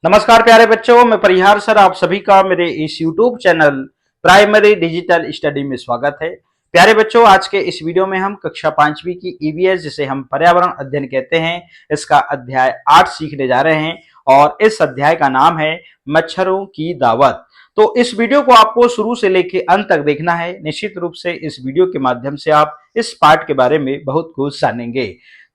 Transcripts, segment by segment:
नमस्कार प्यारे बच्चों, मैं परिहार सर आप सभी का मेरे इस YouTube channel primary digital study में स्वागत है। प्यारे बच्चों, आज के इस वीडियो में हम कक्षा 5वीं की ईवीएस जिसे हम पर्यावरण अध्ययन कहते हैं, इसका अध्याय 8 सीखने जा रहे हैं और इस अध्याय का नाम है मच्छरों की दावत। तो इस वीडियो को आपको शुरू से लेकर अंत तक देखना है। निश्चित रूप से इस वीडियो के माध्यम से आप इस पाठ के बारे में बहुत कुछ जानेंगे।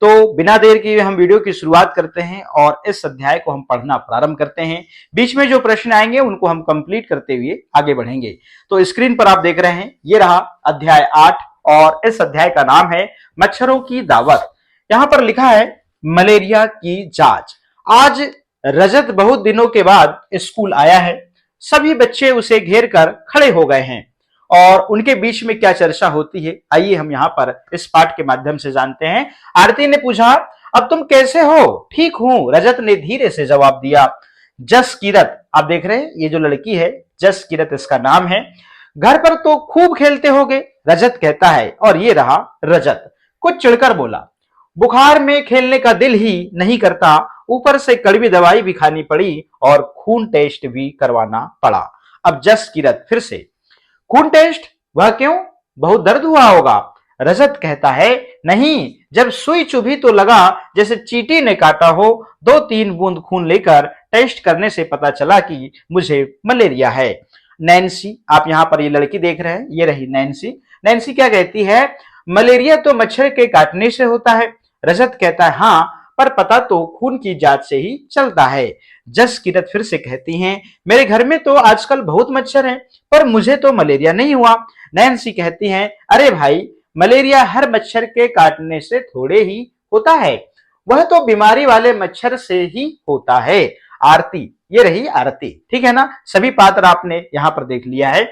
तो बिना देर किए हम वीडियो की शुरुआत करते हैं और इस अध्याय को हम पढ़ना प्रारंभ करते हैं। बीच में जो प्रश्न आएंगे उनको हम कंप्लीट करते हुए आगे बढ़ेंगे। तो स्क्रीन पर आप देख रहे हैं, ये रहा अध्याय 8 और इस अध्याय का नाम है मच्छरों की दावत। यहां पर लिखा है मलेरिया की जांच। आज रजत बहुत दिनों के बाद स्कूल आया है। सभी बच्चे उसे घेर कर खड़े हो गए हैं और उनके बीच में क्या चर्चा होती है, आइए हम यहाँ पर इस पाठ के माध्यम से जानते हैं। आरती ने पूछा, अब तुम कैसे हो? ठीक हूं, रजत ने धीरे से जवाब दिया। जसकीरत, आप देख रहे हैं ये जो लड़की है जसकीरत इसका नाम है। घर पर तो खूब खेलते होगे, रजत कहता है। और ये रहा रजत, कुछ चिढ़कर बोला, बुखार में खेलने का दिल ही नहीं करता, ऊपर से कड़वी दवाई भी खानी पड़ी और खून टेस्ट भी करवाना पड़ा। अब जसकीरत फिर से, खून टेस्ट? वह क्यों? बहुत दर्द हुआ होगा। रजत कहता है, नहीं, जब सुई चुभी तो लगा जैसे चींटी ने काटा हो। 2-3 बूंद खून लेकर टेस्ट करने से पता चला कि मुझे मलेरिया है। नैन्सी, आप यहाँ पर ये लड़की देख रहे हैं, ये रही नैन्सी। नैन्सी क्या कहती है? मलेरिया तो मच्छर के काटने से होता है। रजत कहता है, हाँ, पर पता तो खून की जांच से ही चलता है। जसकीरत फिर से कहती हैं, मेरे घर में तो आजकल बहुत मच्छर हैं, पर मुझे तो मलेरिया नहीं हुआ। नैन्सी कहती हैं, अरे भाई, मलेरिया हर मच्छर के काटने से थोड़े ही होता है, वह तो बीमारी वाले मच्छर से ही होता है। आरती, ये रही आरती, ठीक है ना? सभी पात्र आपने यहां पर देख लिया है।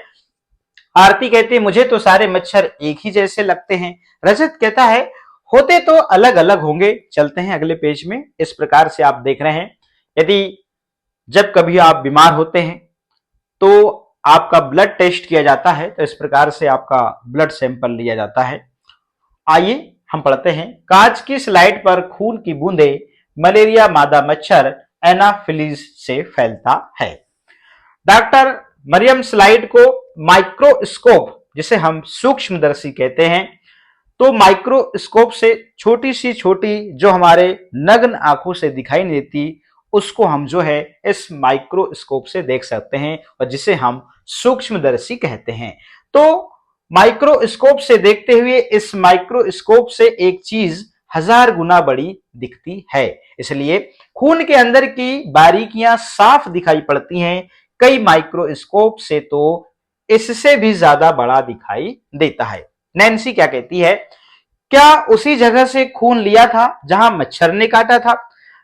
आरती कहती है, मुझे तो सारे मच्छर एक ही जैसे लगते हैं। रजत कहता है, होते तो अलग अलग होंगे। चलते हैं अगले पेज में। इस प्रकार से आप देख रहे हैं, यदि जब कभी आप बीमार होते हैं तो आपका ब्लड टेस्ट किया जाता है, तो इस प्रकार से आपका ब्लड सैंपल लिया जाता है। आइए हम पढ़ते हैं। कांच की स्लाइड पर खून की बूंदें, मलेरिया मादा मच्छर एनाफिलीज से फैलता है। डॉक्टर मरियम स्लाइड को माइक्रोस्कोप, जिसे हम सूक्ष्मदर्शी कहते हैं, तो माइक्रोस्कोप से छोटी सी छोटी जो हमारे नग्न आंखों से दिखाई नहीं देती, उसको हम जो है इस माइक्रोस्कोप से देख सकते हैं और जिसे हम सूक्ष्मदर्शी कहते हैं। तो माइक्रोस्कोप से देखते हुए इस माइक्रोस्कोप से एक चीज 1000 गुना बड़ी दिखती है, इसलिए खून के अंदर की बारीकियां साफ दिखाई पड़ती हैं। कई माइक्रोस्कोप से तो इससे भी ज्यादा बड़ा दिखाई देता है। नैन्सी क्या कहती है, क्या उसी जगह से खून लिया था जहां मच्छर ने काटा था?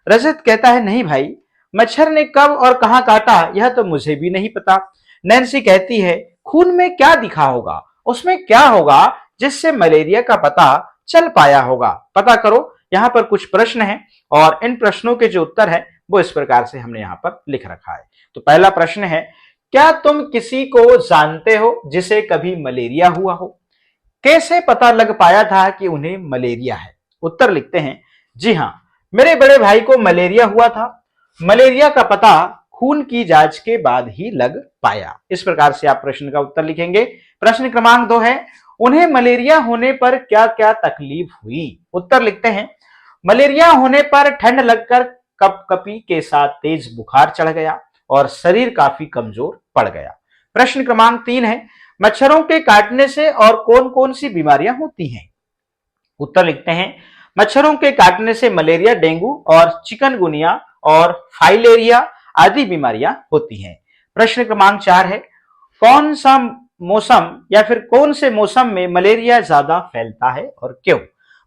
रजत कहता है, नहीं भाई, मच्छर ने कब और कहां काटा यह तो मुझे भी नहीं पता। नैन्सी कहती है, खून में क्या दिखा होगा, उसमें क्या होगा जिससे मलेरिया का पता चल पाया होगा? पता करो। यहाँ पर कुछ प्रश्न हैं और इन प्रश्नों के जो उत्तर है वो इस प्रकार से हमने यहाँ पर लिख रखा है। तो पहला प्रश्न है, क्या तुम किसी को जानते हो जिसे कभी मलेरिया हुआ हो? कैसे पता लग पाया था कि उन्हें मलेरिया है? उत्तर लिखते हैं, जी हां, मेरे बड़े भाई को मलेरिया हुआ था। मलेरिया का पता खून की जांच के बाद ही लग पाया। इस प्रकार से आप प्रश्न का उत्तर लिखेंगे। प्रश्न क्रमांक 2 है, उन्हें मलेरिया होने पर क्या क्या तकलीफ हुई? उत्तर लिखते हैं, मलेरिया होने पर ठंड लगकर कपकपी के साथ तेज बुखार चढ़ गया और शरीर काफी कमजोर पड़ गया। प्रश्न क्रमांक 3 है, मच्छरों के काटने से और कौन कौन सी बीमारियां होती हैं? उत्तर लिखते हैं, मच्छरों के काटने से मलेरिया, डेंगू और चिकनगुनिया और फाइलेरिया आदि बीमारियां होती हैं। प्रश्न क्रमांक 4 है, कौन सा मौसम या फिर कौन से मौसम में मलेरिया ज्यादा फैलता है और क्यों?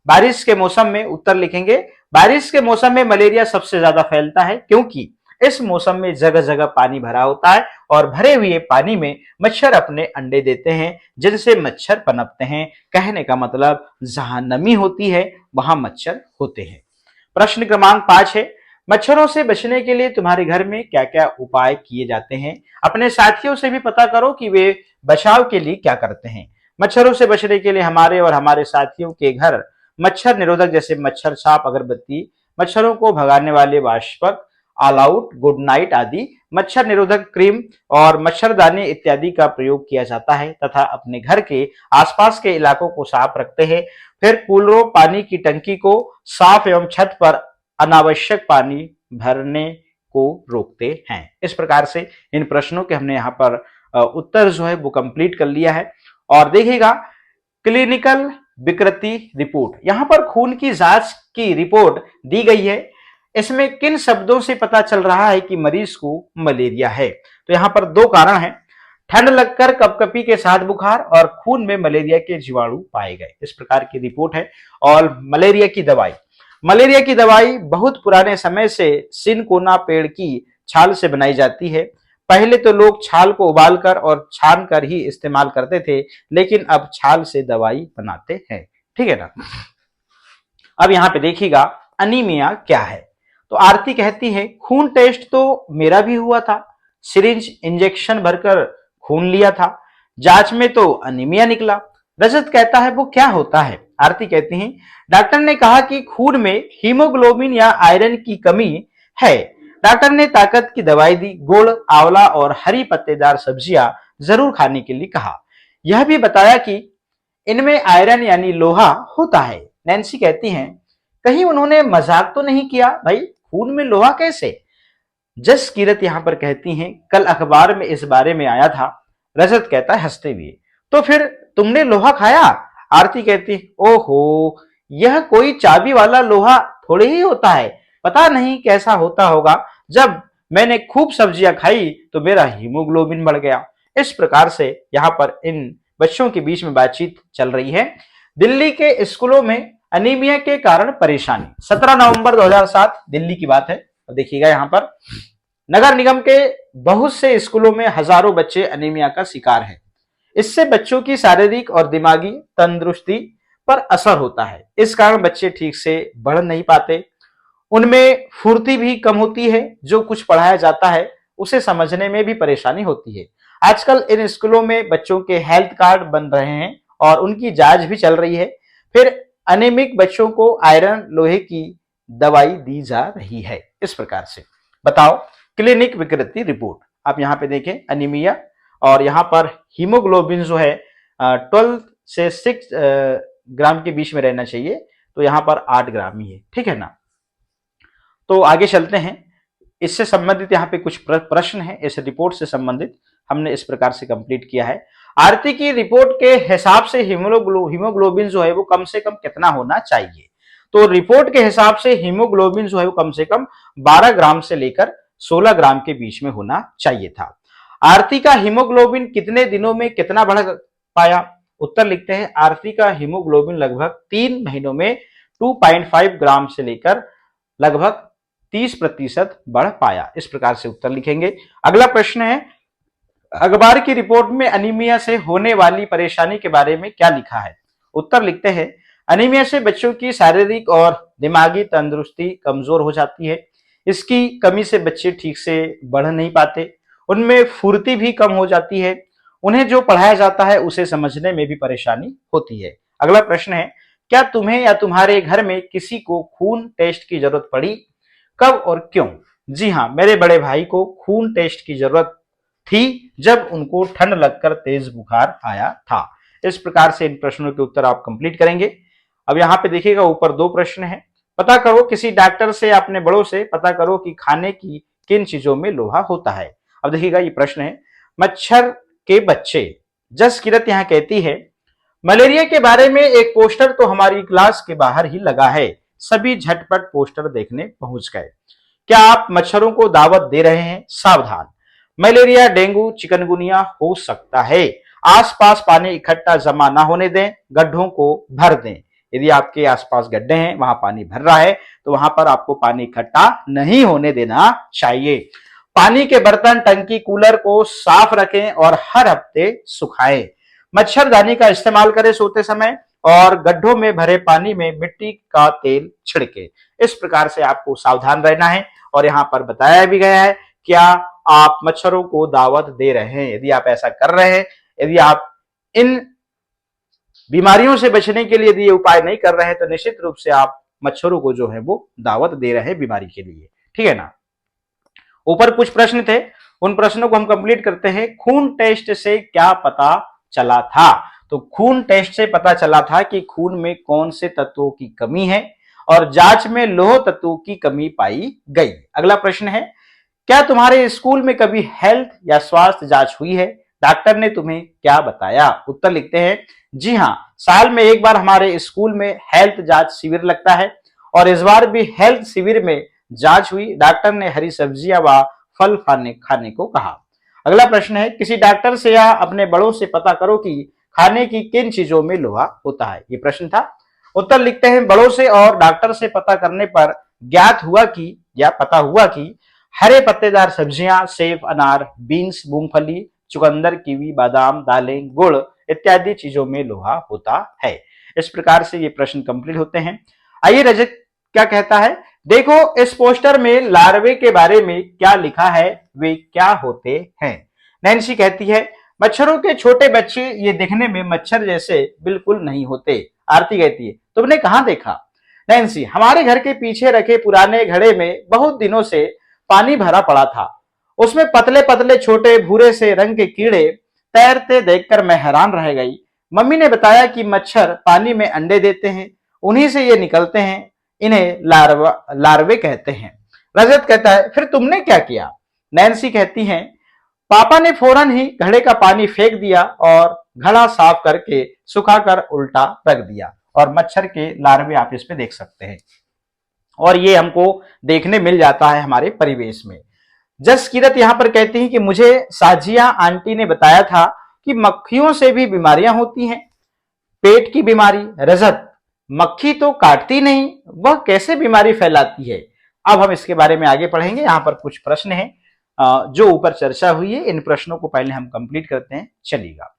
बारिश के मौसम में। उत्तर लिखेंगे, बारिश के मौसम में मलेरिया सबसे ज्यादा फैलता है क्योंकि इस मौसम में जगह जगह पानी भरा होता है और भरे हुए पानी में मच्छर अपने अंडे देते हैं, जिनसे मच्छर पनपते हैं। कहने का मतलब जहां नमी होती है वहां मच्छर होते हैं। प्रश्न क्रमांक 5 है, मच्छरों से बचने के लिए तुम्हारे घर में क्या क्या उपाय किए जाते हैं? अपने साथियों से भी पता करो कि वे बचाव के लिए क्या करते हैं। मच्छरों से बचने के लिए हमारे और हमारे साथियों के घर मच्छर निरोधक जैसे मच्छर छाप, अगरबत्ती, मच्छरों को भगाने वाले वाष्पक ऑल आउट, गुड नाइट आदि मच्छर निरोधक क्रीम और मच्छरदानी इत्यादि का प्रयोग किया जाता है तथा अपने घर के आसपास के इलाकों को साफ रखते हैं। फिर कूलरों, पानी की टंकी को साफ एवं छत पर अनावश्यक पानी भरने को रोकते हैं। इस प्रकार से इन प्रश्नों के हमने यहाँ पर उत्तर जो है वो कंप्लीट कर लिया है। और देखिएगा क्लिनिकल विकृति रिपोर्ट, यहां पर खून की जांच की रिपोर्ट दी गई है। इसमें किन शब्दों से पता चल रहा है कि मरीज को मलेरिया है? तो यहां पर दो कारण हैं, ठंड लगकर कपकपी के साथ बुखार और खून में मलेरिया के जीवाणु पाए गए। इस प्रकार की रिपोर्ट है। और मलेरिया की दवाई बहुत पुराने समय से सिनकोना पेड़ की छाल से बनाई जाती है। पहले तो लोग छाल को उबालकर और छान कर ही इस्तेमाल करते थे, लेकिन अब छाल से दवाई बनाते हैं। ठीक है ना। अब यहां पे देखिएगा अनीमिया क्या है। तो आरती कहती है खून टेस्ट तो मेरा भी हुआ था, सिरिंज इंजेक्शन भरकर खून लिया था, जांच में तो अनीमिया निकला। रजत कहता है वो क्या होता है? आरती कहती है डॉक्टर ने कहा कि खून में हीमोग्लोबिन या आयरन की कमी है। डॉक्टर ने ताकत की दवाई दी, गुड़, आंवला और हरी पत्तेदार सब्जियां जरूर खाने के लिए कहा। यह भी बताया कि इनमें आयरन यानी लोहा होता है। नैन्सी कहती हैं कहीं उन्होंने मजाक तो नहीं किया भाई, खून में लोहा कैसे? जस कीरत यहां पर कहती हैं कल अखबार में इस बारे में आया था। रजत कहता है हंसते हुए तो फिर तुमने लोहा खाया? आरती कहती ओहो, यह कोई चाबी वाला लोहा थोड़े ही होता है, पता नहीं कैसा होता होगा। जब मैंने खूब सब्जियां खाई तो मेरा हीमोग्लोबिन बढ़ गया। इस प्रकार से यहाँ पर इन बच्चों के बीच में बातचीत चल रही है। दिल्ली के स्कूलों में अनीमिया के कारण परेशानी, 17 नवंबर 2007 दिल्ली की बात है। देखिएगा यहाँ पर नगर निगम के बहुत से स्कूलों में हजारों बच्चे अनीमिया का शिकार हैं। इससे बच्चों की शारीरिक और दिमागी तंदुरुस्ती पर असर होता है। इस कारण बच्चे ठीक से बढ़ नहीं पाते, उनमें फुर्ती भी कम होती है, जो कुछ पढ़ाया जाता है उसे समझने में भी परेशानी होती है। आजकल इन स्कूलों में बच्चों के हेल्थ कार्ड बन रहे हैं और उनकी जांच भी चल रही है। फिर अनेमिक बच्चों को आयरन, लोहे की दवाई दी जा रही है। इस प्रकार से बताओ क्लिनिक विकृति रिपोर्ट। आप यहाँ पे देखें अनीमिया, और यहाँ पर हीमोग्लोबिन जो है 12 से 6 ग्राम के बीच में रहना चाहिए, तो यहाँ पर 8 ग्राम ही है। ठीक है ना। तो आगे चलते हैं, इससे संबंधित यहाँ पे कुछ प्रश्न है, इस रिपोर्ट से संबंधित हमने इस प्रकार से कंप्लीट किया है। आरती की रिपोर्ट के हिसाब से हीमोग्लोबिन जो है वो कम से कम कितना होना चाहिए? तो रिपोर्ट के हिसाब से हीमोग्लोबिन जो है वो कम से कम 12 ग्राम से लेकर 16 ग्राम के बीच में होना चाहिए था। आरती का हीमोग्लोबिन कितने दिनों में कितना बढ़ पाया? उत्तर लिखते हैं आरती का हीमोग्लोबिन लगभग 3 महीनों में 2.5 ग्राम से लेकर लगभग 30% बढ़ पाया। इस प्रकार से उत्तर लिखेंगे। अगला प्रश्न है अखबार की रिपोर्ट में अनीमिया से होने वाली परेशानी के बारे में क्या लिखा है? उत्तर लिखते हैं अनीमिया से बच्चों की शारीरिक और दिमागी तंदुरुस्ती कमजोर हो जाती है। इसकी कमी से बच्चे ठीक से बढ़ नहीं पाते, उनमें फुर्ती भी कम हो जाती है, उन्हें जो पढ़ाया जाता है उसे समझने में भी परेशानी होती है। अगला प्रश्न है क्या तुम्हें या तुम्हारे घर में किसी को खून टेस्ट की जरूरत पड़ी? कब और क्यों? जी हाँ, मेरे बड़े भाई को खून टेस्ट की जरूरत थी जब उनको ठंड लगकर तेज बुखार आया था। इस प्रकार से इन प्रश्नों के उत्तर आप कंप्लीट करेंगे। अब यहाँ पे देखिएगा ऊपर 2 प्रश्न है। पता करो किसी डॉक्टर से या अपने बड़ों से पता करो कि खाने की किन चीजों में लोहा होता है। अब देखिएगा ये प्रश्न है मच्छर के बच्चे। जस किरत यहाँ कहती है मलेरिया के बारे में एक पोस्टर तो हमारी क्लास के बाहर ही लगा है। सभी झटपट पोस्टर देखने पहुंच गए। क्या आप मच्छरों को दावत दे रहे हैं? सावधान, मलेरिया, डेंगू, चिकनगुनिया हो सकता है। आसपास पानी इकट्ठा जमा ना होने दें, गड्ढों को भर दें। यदि आपके आसपास गड्ढे हैं, वहां पानी भर रहा है, तो वहां पर आपको पानी इकट्ठा नहीं होने देना चाहिए। पानी के बर्तन, टंकी, कूलर को साफ रखें और हर हफ्ते सुखाएं। मच्छरदानी का इस्तेमाल करें सोते समय, और गड्ढों में भरे पानी में मिट्टी का तेल छिड़के। इस प्रकार से आपको सावधान रहना है। और यहाँ पर बताया भी गया है क्या आप मच्छरों को दावत दे रहे हैं। यदि आप ऐसा कर रहे हैं, यदि आप इन बीमारियों से बचने के लिए यदि ये उपाय नहीं कर रहे हैं, तो निश्चित रूप से आप मच्छरों को जो है वो दावत दे रहे हैं बीमारी के लिए। ठीक है ना। ऊपर कुछ प्रश्न थे, उन प्रश्नों को हम कंप्लीट करते हैं। खून टेस्ट से क्या पता चला था? तो खून टेस्ट से पता चला था कि खून में कौन से तत्वों की कमी है और जांच में लौह तत्वों की कमी पाई गई। अगला प्रश्न है, क्या तुम्हारे स्कूल में कभी हेल्थ या स्वास्थ्य जांच हुई है? डॉक्टर ने तुम्हें क्या बताया? उत्तर लिखते हैं, जी हाँ, साल में एक बार हमारे स्कूल में हेल्थ जांच शिविर लगता है और इस बार भी हेल्थ शिविर में जांच हुई। डॉक्टर ने हरी सब्जियां व फल खाने को कहा। अगला प्रश्न है, किसी डॉक्टर से या अपने बड़ों से पता करो कि खाने की किन चीजों में लोहा होता है। ये प्रश्न था। उत्तर लिखते हैं, बड़ों से और डॉक्टर से पता करने पर ज्ञात हुआ कि या पता हुआ कि हरे पत्तेदार सब्जियां, सेब, अनार, बीन्स, मूंगफली, चुकंदर, कीवी, बादाम, दालें, गुड़ इत्यादि चीजों में लोहा होता है। इस प्रकार से ये प्रश्न कंप्लीट होते हैं। आइए रजत क्या कहता है, देखो इस पोस्टर में लार्वे के बारे में क्या लिखा है, वे क्या होते हैं। नैन्सी कहती है, मच्छरों के छोटे बच्चे ये दिखने में मच्छर जैसे बिल्कुल नहीं होते। आरती कहती है, तुमने कहां देखा? नैन्सी, हमारे घर के पीछे रखे पुराने घड़े में बहुत दिनों से पानी भरा पड़ा था। उसमें पतले पतले छोटे भूरे से रंग के कीड़े तैरते देखकर मैं हैरान रह गई। मम्मी ने बताया कि मच्छर पानी में अंडे देते हैं, उन्हीं से ये निकलते हैं, इन्हें लार्वे कहते हैं। रजत कहता है, फिर तुमने क्या किया? नैन्सी कहती हैं, पापा ने फौरन ही घड़े का पानी फेंक दिया और घड़ा साफ करके सुखाकर उल्टा रख दिया और मच्छर के लार्वे आप इस पे देख सकते हैं और ये हमको देखने मिल जाता है हमारे परिवेश में। जसकीरत यहां पर कहती हैं कि मुझे साजिया आंटी ने बताया था कि मक्खियों से भी बीमारियां होती हैं, पेट की बीमारी। रजत, मक्खी तो काटती नहीं, वह कैसे बीमारी फैलाती है? अब हम इसके बारे में आगे पढ़ेंगे। यहां पर कुछ प्रश्न हैं जो ऊपर चर्चा हुई है, इन प्रश्नों को पहले हम कंप्लीट करते हैं, चलिएगा।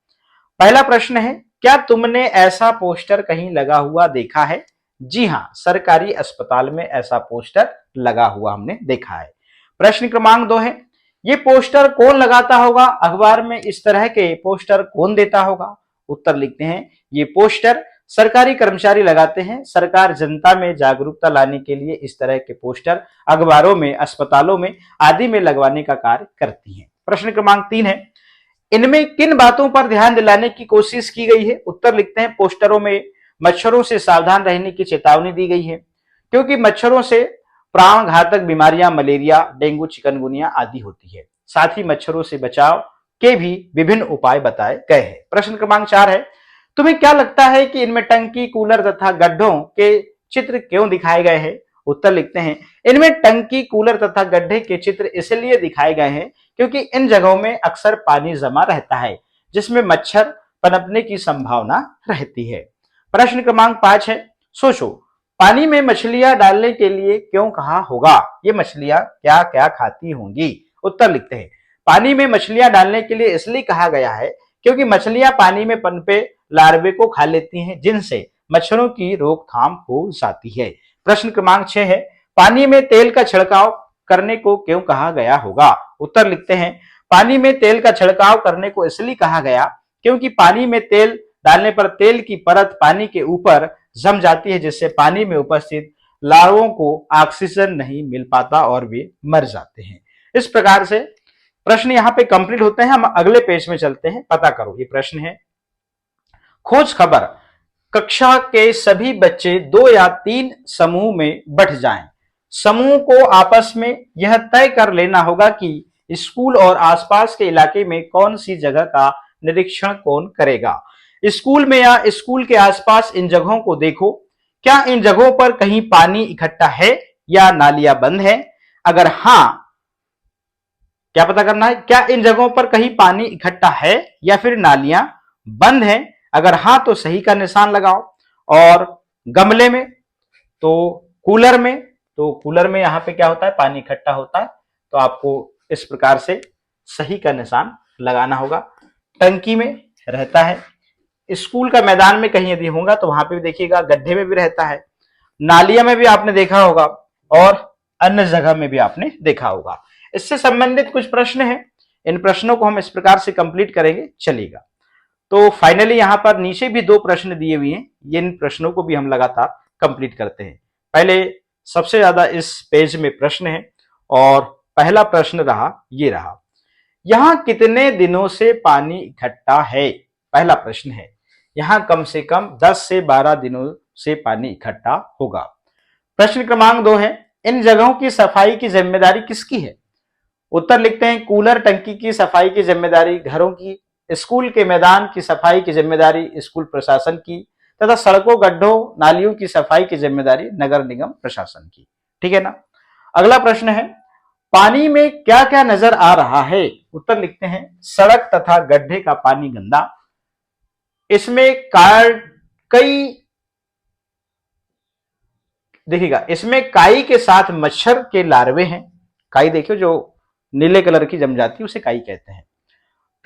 पहला प्रश्न है, क्या तुमने ऐसा पोस्टर कहीं लगा हुआ देखा है? जी हां, सरकारी अस्पताल में ऐसा पोस्टर लगा हुआ हमने देखा है। प्रश्न क्रमांक 2 है, ये पोस्टर कौन लगाता होगा? अखबार में इस तरह के पोस्टर कौन देता होगा? उत्तर लिखते हैं, ये पोस्टर सरकारी कर्मचारी लगाते हैं। सरकार जनता में जागरूकता लाने के लिए इस तरह के पोस्टर अखबारों में, अस्पतालों में आदि में लगवाने का कार्य करती है। प्रश्न क्रमांक 3 है, इनमें किन बातों पर ध्यान दिलाने की कोशिश की गई है? उत्तर लिखते हैं, पोस्टरों में मच्छरों से सावधान रहने की चेतावनी दी गई है, क्योंकि मच्छरों से प्राण घातक बीमारियां मलेरिया, डेंगू, चिकनगुनिया आदि होती है। साथ ही मच्छरों से बचाव के भी विभिन्न उपाय बताए गए हैं। प्रश्न क्रमांक 4 है, तुम्हें क्या लगता है कि इनमें टंकी, कूलर तथा गड्ढों के चित्र क्यों दिखाए गए हैं? उत्तर लिखते हैं, इनमें टंकी, कूलर तथा गड्ढे के चित्र इसलिए दिखाए गए हैं क्योंकि इन जगहों में अक्सर पानी जमा रहता है, जिसमें मच्छर पनपने की संभावना रहती है। प्रश्न क्रमांक 5 है, सोचो, पानी में मछलियां डालने के लिए क्यों कहा होगा? ये मछलियां क्या क्या खाती होंगी? उत्तर लिखते हैं, पानी में मछलियां डालने के लिए इसलिए कहा गया है क्योंकि मछलियां पानी में पनपे लार्वे को खा लेती हैं, जिनसे मच्छरों की रोकथाम हो जाती है। प्रश्न क्रमांक 6 है, पानी में तेल का छिड़काव करने को क्यों कहा गया होगा? उत्तर लिखते हैं, पानी में तेल का छिड़काव करने को इसलिए कहा गया क्योंकि पानी में तेल डालने पर तेल की परत पानी के ऊपर जम जाती है, जिससे पानी में उपस्थित लार्वों को ऑक्सीजन नहीं मिल पाता और वे मर जाते हैं। इस प्रकार से प्रश्न यहाँ पे कंप्लीट होते हैं। हम अगले पेज में चलते हैं। पता करो, ये प्रश्न है, खोज खबर, कक्षा के सभी बच्चे 2 या 3 समूह में बंट जाएं। समूह को आपस में यह तय कर लेना होगा कि स्कूल और आसपास के इलाके में कौन सी जगह का निरीक्षण कौन करेगा। स्कूल में या स्कूल के आसपास इन जगहों को देखो, क्या इन जगहों पर कहीं पानी इकट्ठा है या नालियां बंद है? अगर हां, क्या पता करना है, क्या इन जगहों पर कहीं पानी इकट्ठा है या फिर नालियां बंद है? अगर हां तो सही का निशान लगाओ। और गमले में, तो कूलर में, तो कूलर में यहां पे क्या होता है, पानी इकट्ठा होता है, तो आपको इस प्रकार से सही का निशान लगाना होगा। टंकी में रहता है, स्कूल का मैदान में कहीं यदि होगा तो वहां पे भी देखिएगा, गड्ढे में भी रहता है, नालिया में भी आपने देखा होगा और अन्य जगह में भी आपने देखा होगा। इससे संबंधित कुछ प्रश्न हैं, इन प्रश्नों को हम इस प्रकार से कंप्लीट करेंगे, चलिएगा। तो फाइनली यहां पर नीचे भी 2 प्रश्न दिए हुए हैं, इन प्रश्नों को भी हम लगातार कंप्लीट करते हैं। पहले सबसे ज्यादा इस पेज में प्रश्न है और पहला प्रश्न रहा, ये रहा, यहां कितने दिनों से पानी इकट्ठा है? पहला प्रश्न है, यहां कम से कम 10 से 12 दिनों से पानी इकट्ठा होगा। प्रश्न क्रमांक 2 है, इन जगहों की सफाई की जिम्मेदारी किसकी है? उत्तर लिखते हैं, कूलर टंकी की सफाई की जिम्मेदारी घरों की, स्कूल के मैदान की सफाई की जिम्मेदारी स्कूल प्रशासन की, तथा सड़कों, गड्ढों, नालियों की सफाई की जिम्मेदारी नगर निगम प्रशासन की। ठीक है ना। अगला प्रश्न है, पानी में क्या क्या नजर आ रहा है? उत्तर लिखते हैं, सड़क तथा गड्ढे का पानी गंदा, इसमें कई देखिएगा, इसमें काई के साथ मच्छर के लार्वे हैं। काई देखियो जो नीले कलर की जम जाती है उसे काई कहते हैं।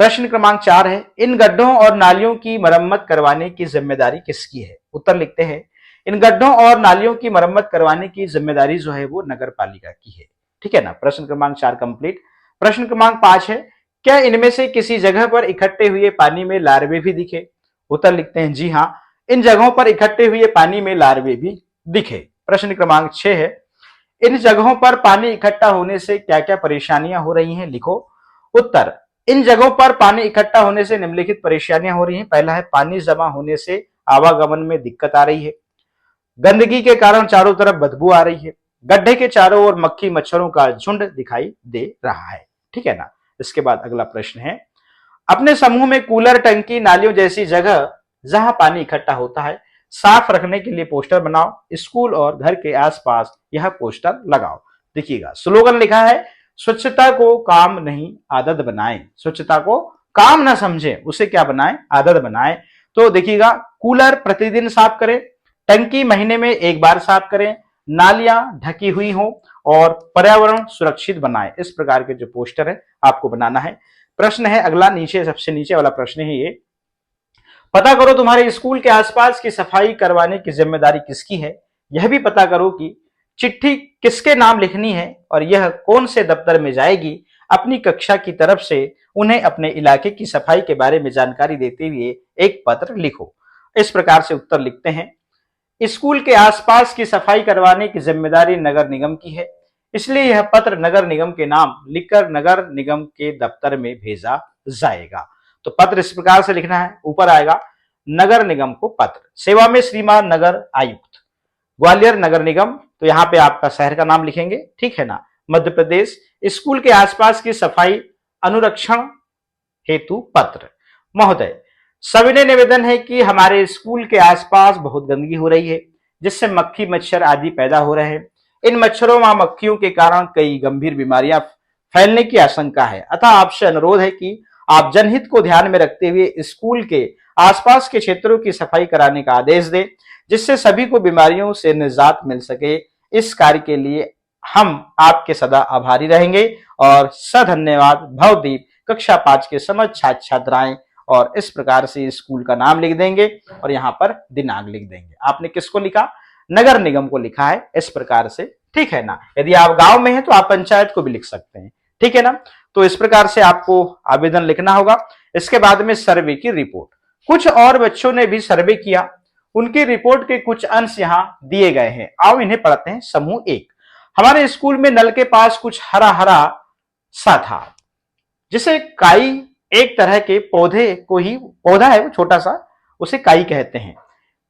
प्रश्न क्रमांक 4 है, इन गड्ढों और नालियों की मरम्मत करवाने की जिम्मेदारी किसकी है? उत्तर लिखते हैं, इन गड्ढों और नालियों की मरम्मत करवाने की जिम्मेदारी जो है वो नगर पालिका की है। ठीक है ना। प्रश्न क्रमांक 4 कंप्लीट। प्रश्न क्रमांक 5 है, क्या इनमें से किसी जगह पर इकट्ठे हुए पानी में लार्वे भी दिखे? उत्तर लिखते हैं, जी हां, इन जगहों पर इकट्ठे हुए पानी में लार्वे भी दिखे। प्रश्न क्रमांक 6 है, इन जगहों पर पानी इकट्ठा होने से क्या क्या परेशानियां हो रही हैं? लिखो। उत्तर, इन जगहों पर पानी इकट्ठा होने से निम्नलिखित परेशानियां हो रही हैं। पहला है, पानी जमा होने से आवागमन में दिक्कत आ रही है, गंदगी के कारण चारों तरफ बदबू आ रही है, गड्ढे के चारों ओर मक्खी मच्छरों का झुंड दिखाई दे रहा है। ठीक है ना। इसके बाद अगला प्रश्न है, अपने समूह में कूलर, टंकी, नालियों जैसी जगह जहां पानी इकट्ठा होता है साफ रखने के लिए पोस्टर बनाओ, स्कूल और घर के आसपास यह पोस्टर लगाओ। देखिएगा, स्लोगन लिखा है, स्वच्छता को काम नहीं आदत बनाएं। स्वच्छता को काम ना समझें, उसे क्या बनाएं? आदत बनाएं। तो देखिएगा, कूलर प्रतिदिन साफ करें, टंकी महीने में एक बार साफ करें, नालियां ढकी हुई हो और पर्यावरण सुरक्षित बनाएं। इस प्रकार के जो पोस्टर है आपको बनाना है। प्रश्न है अगला, नीचे सबसे नीचे वाला प्रश्न है ये, पता करो तुम्हारे स्कूल के आसपास की सफाई करवाने की जिम्मेदारी किसकी है। यह भी पता करो कि चिट्ठी किसके नाम लिखनी है और यह कौन से दफ्तर में जाएगी। अपनी कक्षा की तरफ से उन्हें अपने इलाके की सफाई के बारे में जानकारी देते हुए एक पत्र लिखो। इस प्रकार से उत्तर लिखते हैं, स्कूल के आसपास की सफाई करवाने की जिम्मेदारी नगर निगम की है, इसलिए यह पत्र नगर निगम के नाम लिखकर नगर निगम के दफ्तर में भेजा जाएगा। तो पत्र इस प्रकार से लिखना है, ऊपर आएगा नगर निगम को पत्र, सेवा में श्रीमान नगर आयुक्त, ग्वालियर नगर निगम। तो यहाँ पे आपका शहर का नाम लिखेंगे। ठीक है ना। मध्य प्रदेश, स्कूल के आसपास की सफाई अनुरक्षण हेतु पत्र। महोदय, सविनय निवेदन है कि हमारे स्कूल के आसपास बहुत गंदगी हो रही है, जिससे मक्खी मच्छर आदि पैदा हो रहे हैं। इन मच्छरों व मक्खियों के कारण कई गंभीर बीमारियां फैलने की आशंका है। अतः आपसे अनुरोध है कि आप जनहित को ध्यान में रखते हुए स्कूल के आसपास के क्षेत्रों की सफाई कराने का आदेश दें, जिससे सभी को बीमारियों से निजात मिल सके। इस कार्य के लिए हम आपके सदा आभारी रहेंगे और सधन्यवाद। भवदीप, कक्षा 5 के समस्त छात्र छात्राएं। और इस प्रकार से स्कूल का नाम लिख देंगे और यहाँ पर दिनांक लिख देंगे। आपने किसको लिखा? नगर निगम को लिखा है, इस प्रकार से। ठीक है ना। यदि आप गांव में हैं तो आप पंचायत को भी लिख सकते हैं। ठीक है ना। तो इस प्रकार से आपको आवेदन लिखना होगा। इसके बाद में सर्वे की रिपोर्ट, कुछ और बच्चों ने भी सर्वे किया, उनकी रिपोर्ट के कुछ अंश यहाँ दिए गए हैं। आओ इन्हें पढ़ते हैं। समूह 1, हमारे स्कूल में नल के पास कुछ हरा हरा सा था, जिसे काई, एक तरह के पौधे को ही, पौधा है वो छोटा सा, उसे काई कहते हैं।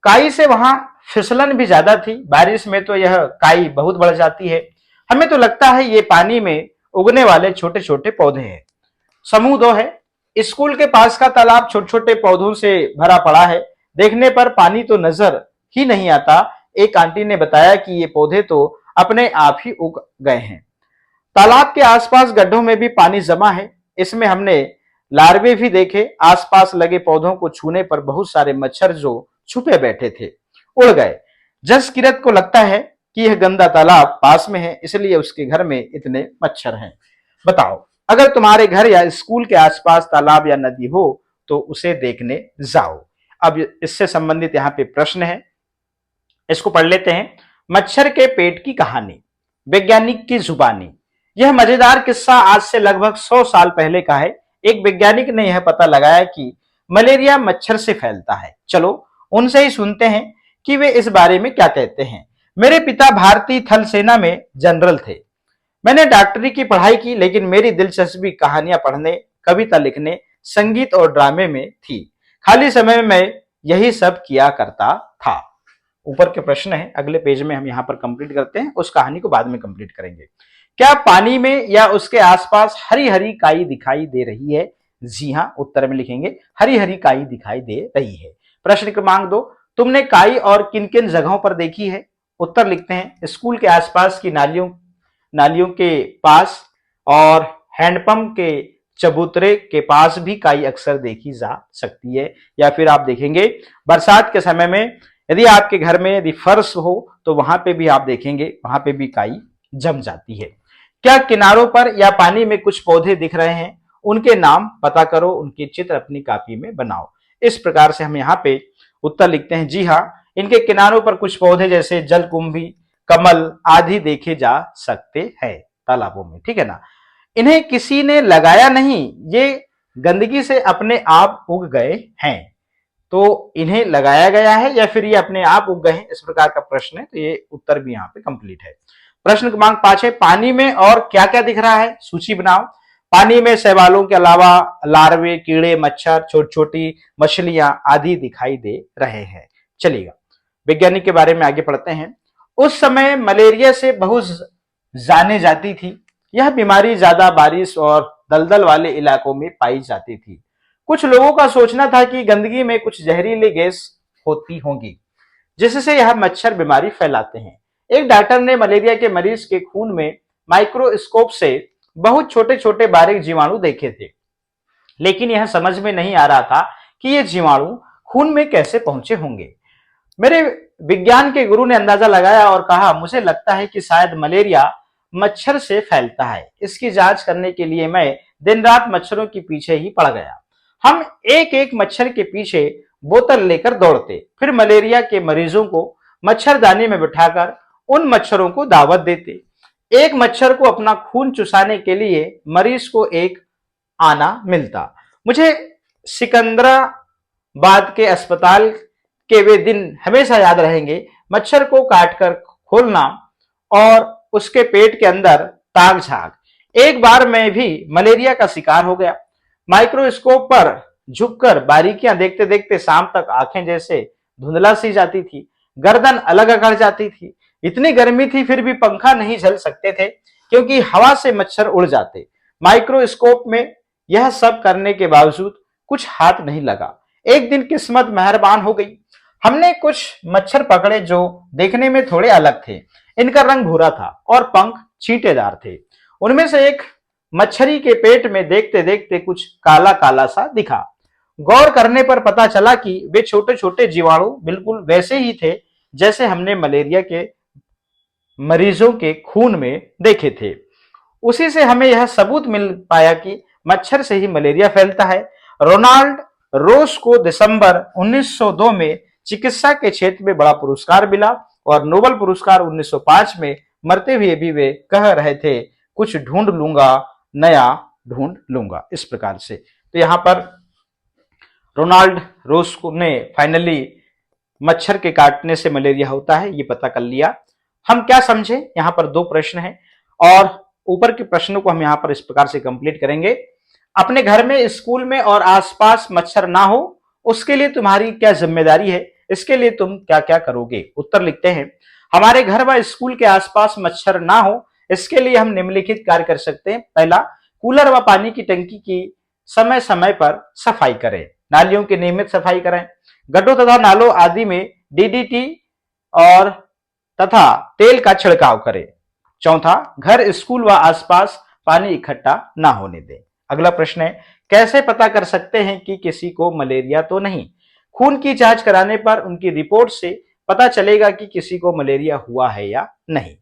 काई से वहां फिसलन भी ज्यादा थी, बारिश में तो यह काई बहुत बढ़ जाती है। हमें तो लगता है ये पानी में उगने वाले छोटे छोटे पौधे हैं। समूह 2 है, स्कूल के पास का तालाब छोटे छोटे पौधों से भरा पड़ा है, देखने पर पानी तो नजर ही नहीं आता। एक आंटी ने बताया कि ये पौधे तो अपने आप ही उग गए हैं। तालाब के आसपास गड्ढों में भी पानी जमा है, इसमें हमने लार्वे भी देखे। आसपास लगे पौधों को छूने पर बहुत सारे मच्छर जो छुपे बैठे थे उड़ गए। जसकिरत को लगता है कि यह गंदा तालाब पास में है, इसलिए उसके घर में इतने मच्छर हैं। बताओ, अगर तुम्हारे घर या स्कूल के आसपास तालाब या नदी हो तो उसे देखने जाओ। अब इससे संबंधित यहाँ पे प्रश्न है, इसको पढ़ लेते हैं। मच्छर के पेट की कहानी, वैज्ञानिक की जुबानी। यह मजेदार किस्सा आज से लगभग 100 साल पहले का है। एक वैज्ञानिक ने यह पता लगाया कि मलेरिया मच्छर से फैलता है। चलो उनसे ही सुनते हैं कि वे इस बारे में क्या कहते हैं। मेरे पिता भारतीय थल सेना में जनरल थे। मैंने डॉक्टरी की पढ़ाई की, लेकिन मेरी दिलचस्पी कहानियां पढ़ने, कविता लिखने, संगीत और ड्रामे में थी। खाली समय में मैं यही सब किया करता था। ऊपर के प्रश्न है, अगले पेज में हम यहाँ पर कंप्लीट करते हैं, उस कहानी को बाद में कंप्लीट करेंगे। क्या पानी में या उसके आसपास हरी हरी काई दिखाई दे रही है? जी हाँ, उत्तर में लिखेंगे हरी हरी काई दिखाई दे रही है। प्रश्न क्रमांक 2, तुमने काई और किन किन जगहों पर देखी है? उत्तर लिखते हैं स्कूल के आसपास की नालियों के पास और हैंडपंप के चबूतरे के पास भी काई अक्सर देखी जा सकती है। या फिर आप देखेंगे बरसात के समय में यदि आपके घर में यदि फर्श हो तो वहां पे भी आप देखेंगे, वहां पे भी काई जम जाती है। क्या किनारों पर या पानी में कुछ पौधे दिख रहे हैं? उनके नाम पता करो, उनके चित्र अपनी कॉपी में बनाओ। इस प्रकार से हम यहाँ पे उत्तर लिखते हैं। जी हाँ, इनके किनारों पर कुछ पौधे जैसे जलकुंभी, कमल आदि देखे जा सकते हैं तालाबों में, ठीक है ना। इन्हें किसी ने लगाया नहीं, ये गंदगी से अपने आप उग गए हैं। तो इन्हें लगाया गया है या फिर ये अपने आप उग गए हैं, इस प्रकार का प्रश्न है, तो ये उत्तर भी यहाँ पे कंप्लीट है। प्रश्न क्रमांक 5 है, पानी में और क्या क्या दिख रहा है? सूची बनाओ। पानी में शैवालों के अलावा लार्वे, कीड़े, मच्छर, छोटी छोटी मछलियां आदि दिखाई दे रहे हैं। चलिएगा वैज्ञानिक के बारे में आगे पढ़ते हैं। उस समय मलेरिया से बहुत जाने जाती थी। यह बीमारी ज्यादा बारिश और दलदल वाले इलाकों में पाई जाती थी। कुछ लोगों का सोचना था कि गंदगी में कुछ जहरीली गैस होती होंगी, जिससे यह मच्छर बीमारी फैलाते हैं। एक डॉक्टर ने मलेरिया के मरीज के खून में माइक्रोस्कोप से बहुत छोटे छोटे बारीक जीवाणु देखे थे, लेकिन यह समझ में नहीं आ रहा था कि ये जीवाणु खून में कैसे पहुंचे होंगे। मेरे विज्ञान के गुरु ने अंदाजा लगाया और कहा, मुझे लगता है कि शायद मलेरिया मच्छर से फैलता है। इसकी जांच करने के लिए मैं दिन रात मच्छरों के पीछे ही पड़ गया। हम एक एक मच्छर के पीछे बोतल लेकर दौड़ते, फिर मलेरिया के मरीजों को मच्छरदानी में बिठाकर उन मच्छरों को दावत देते। एक मच्छर को अपना खून चुसाने के लिए मरीज को एक आना मिलता। मुझे सिकंदराबाद के अस्पताल के वे दिन हमेशा याद रहेंगे। मच्छर को काटकर खोलना और उसके पेट के अंदर ताक झाग। एक बार मैं भी मलेरिया का शिकार हो गया। माइक्रोस्कोप पर झुककर बारीकियां देखते देखते शाम तक आंखें जैसे धुंधला सी जाती थी, गर्दन अलग अकड़ जाती थी। इतनी गर्मी थी फिर भी पंखा नहीं झल सकते थे, क्योंकि हवा से मच्छर उड़ जाते। माइक्रोस्कोप में यह सब करने के बावजूद कुछ हाथ नहीं लगा। एक दिन किस्मत मेहरबान हो गई। हमने कुछ मच्छर पकड़े जो देखने में थोड़े अलग थे। इनका रंग भूरा था और पंख छींटेदार थे। उनमें से एक मच्छरी के पेट में देखते देखते कुछ काला काला सा दिखा। गौर करने पर पता चला कि वे छोटे छोटे जीवाणु बिल्कुल वैसे ही थे जैसे हमने मलेरिया के मरीजों के खून में देखे थे। उसी से हमें यह सबूत मिल पाया कि मच्छर से ही मलेरिया फैलता है। रोनाल्ड रोस को दिसंबर 1902 में चिकित्सा के क्षेत्र में बड़ा पुरस्कार मिला और नोबेल पुरस्कार 1905 में मरते हुए भी वे कह रहे थे, कुछ ढूंढ लूंगा, नया ढूंढ लूंगा। इस प्रकार से तो यहां पर रोनाल्ड रोस ने फाइनली मच्छर के काटने से मलेरिया होता है ये पता कर लिया। हम क्या समझे, यहाँ पर 2 प्रश्न हैं और ऊपर के प्रश्नों को हम यहाँ पर इस प्रकार से कंप्लीट करेंगे। अपने घर में, स्कूल में और आसपास मच्छर ना हो उसके लिए तुम्हारी क्या जिम्मेदारी है, इसके लिए तुम क्या क्या करोगे? उत्तर लिखते हैं, हमारे घर व स्कूल के आसपास मच्छर ना हो इसके लिए हम निम्नलिखित कार्य कर सकते हैं। पहला, कूलर व पानी की टंकी की समय समय पर सफाई करें। नालियों की नियमित सफाई करें। गड्ढों तथा नालों आदि में डीडीटी और तथा तेल का छिड़काव करें। चौथा, घर, स्कूल व आसपास पानी इकट्ठा ना होने दें। अगला प्रश्न है, कैसे पता कर सकते हैं कि किसी को मलेरिया तो नहीं? खून की जांच कराने पर उनकी रिपोर्ट से पता चलेगा कि किसी को मलेरिया हुआ है या नहीं।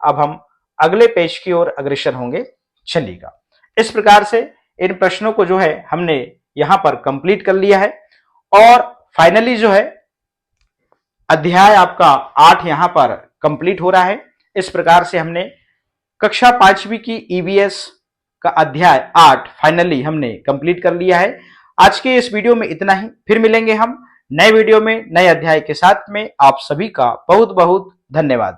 अब हम अगले पेज की ओर अग्रसर होंगे, चलिएगा। इस प्रकार से इन प्रश्नों को जो है हमने यहां पर कंप्लीट कर लिया है और फाइनली जो है अध्याय आपका 8 यहां पर कंप्लीट हो रहा है। इस प्रकार से हमने कक्षा 5वीं की ईवीएस का अध्याय 8 फाइनली हमने कंप्लीट कर लिया है। आज के इस वीडियो में इतना ही, फिर मिलेंगे हम नए वीडियो में नए अध्याय के साथ में। आप सभी का बहुत बहुत धन्यवाद।